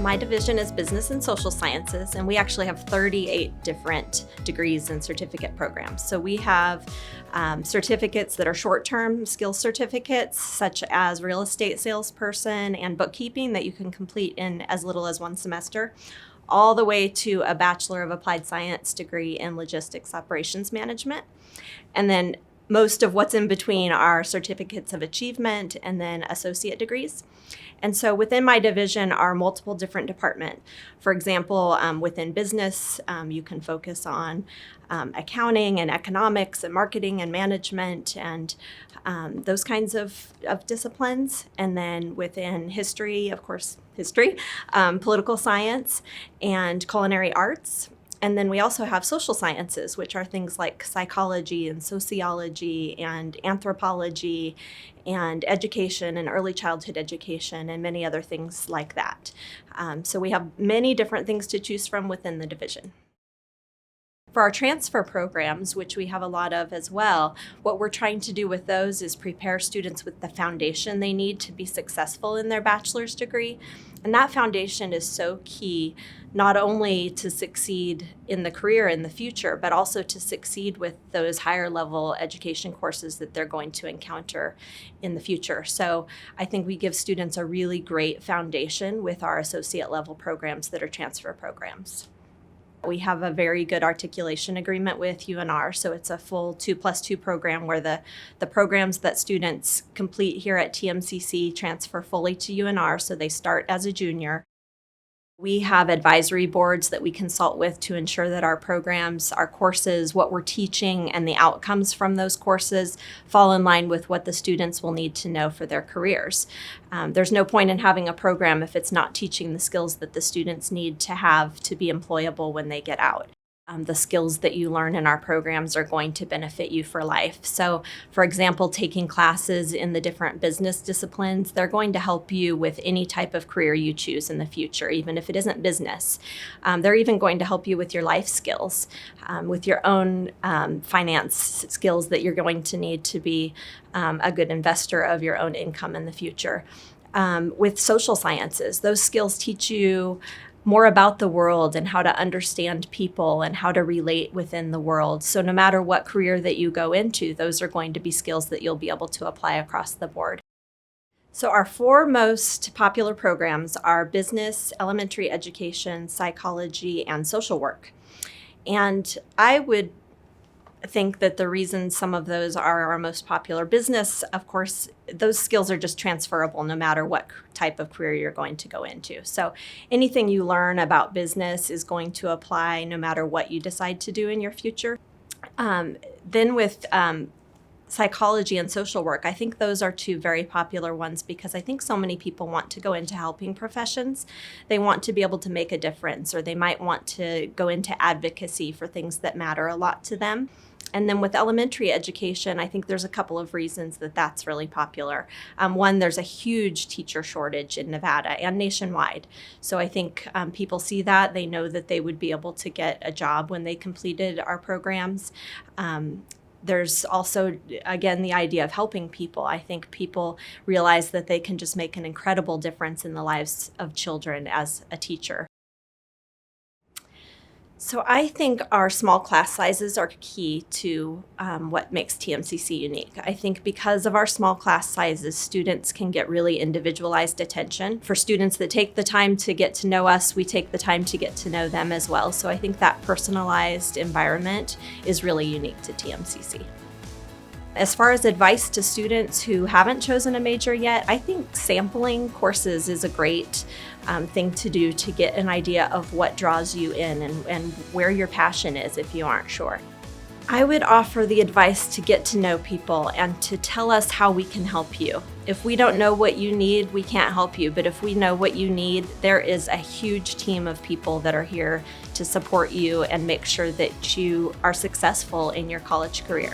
My division is Business and Social Sciences, and we actually have 38 different degrees and certificate programs. So we have certificates that are short-term skills certificates, such as real estate salesperson and bookkeeping, that you can complete in as little as one semester, all the way to a Bachelor of Applied Science degree in Logistics Operations Management. And then most of what's in between are certificates of achievement and then associate degrees. And so within my division are multiple different departments. For example, within business, you can focus on accounting and economics and marketing and management and those kinds of disciplines. And then within history, of course, political science, and culinary arts. And then we also have social sciences, which are things like psychology and sociology and anthropology and education and early childhood education and many other things like that. So we have many different things to choose from within the division. For our transfer programs, which we have a lot of as well, what we're trying to do with those is prepare students with the foundation they need to be successful in their bachelor's degree. And that foundation is so key, not only to succeed in the career in the future, but also to succeed with those higher level education courses that they're going to encounter in the future. So I think we give students a really great foundation with our associate level programs that are transfer programs. We have a very good articulation agreement with UNR, so it's a full 2+2 program where the programs that students complete here at TMCC transfer fully to UNR, so they start as a junior. We have advisory boards that we consult with to ensure that our programs, our courses, what we're teaching, and the outcomes from those courses fall in line with what the students will need to know for their careers. There's no point in having a program if it's not teaching the skills that the students need to have to be employable when they get out. The skills that you learn in our programs are going to benefit you for life. So, for example, taking classes in the different business disciplines, they're going to help you with any type of career you choose in the future, even if it isn't business. They're even going to help you with your life skills, with your own finance skills that you're going to need to be a good investor of your own income in the future. With social sciences, those skills teach you more about the world and how to understand people and how to relate within the world. So no matter what career that you go into, those are going to be skills that you'll be able to apply across the board. So our four most popular programs are business, elementary education, psychology, and social work. And I would think that the reason some of those are our most popular, business, of course, those skills are just transferable no matter what type of career you're going to go into. So anything you learn about business is going to apply no matter what you decide to do in your future. Then with psychology and social work, I think those are two very popular ones because I think so many people want to go into helping professions. They want to be able to make a difference, or they might want to go into advocacy for things that matter a lot to them. And then with elementary education, I think there's a couple of reasons that that's really popular. One, there's a huge teacher shortage in Nevada and nationwide. So I think people see that. They know that they would be able to get a job when they completed our programs. There's also, again, the idea of helping people. I think people realize that they can just make an incredible difference in the lives of children as a teacher. So I think our small class sizes are key to what makes TMCC unique. I think because of our small class sizes, students can get really individualized attention. For students that take the time to get to know us, we take the time to get to know them as well. So I think that personalized environment is really unique to TMCC. As far as advice to students who haven't chosen a major yet, I think sampling courses is a great thing to do to get an idea of what draws you in and where your passion is if you aren't sure. I would offer the advice to get to know people and to tell us how we can help you. If we don't know what you need, we can't help you. But if we know what you need, there is a huge team of people that are here to support you and make sure that you are successful in your college career.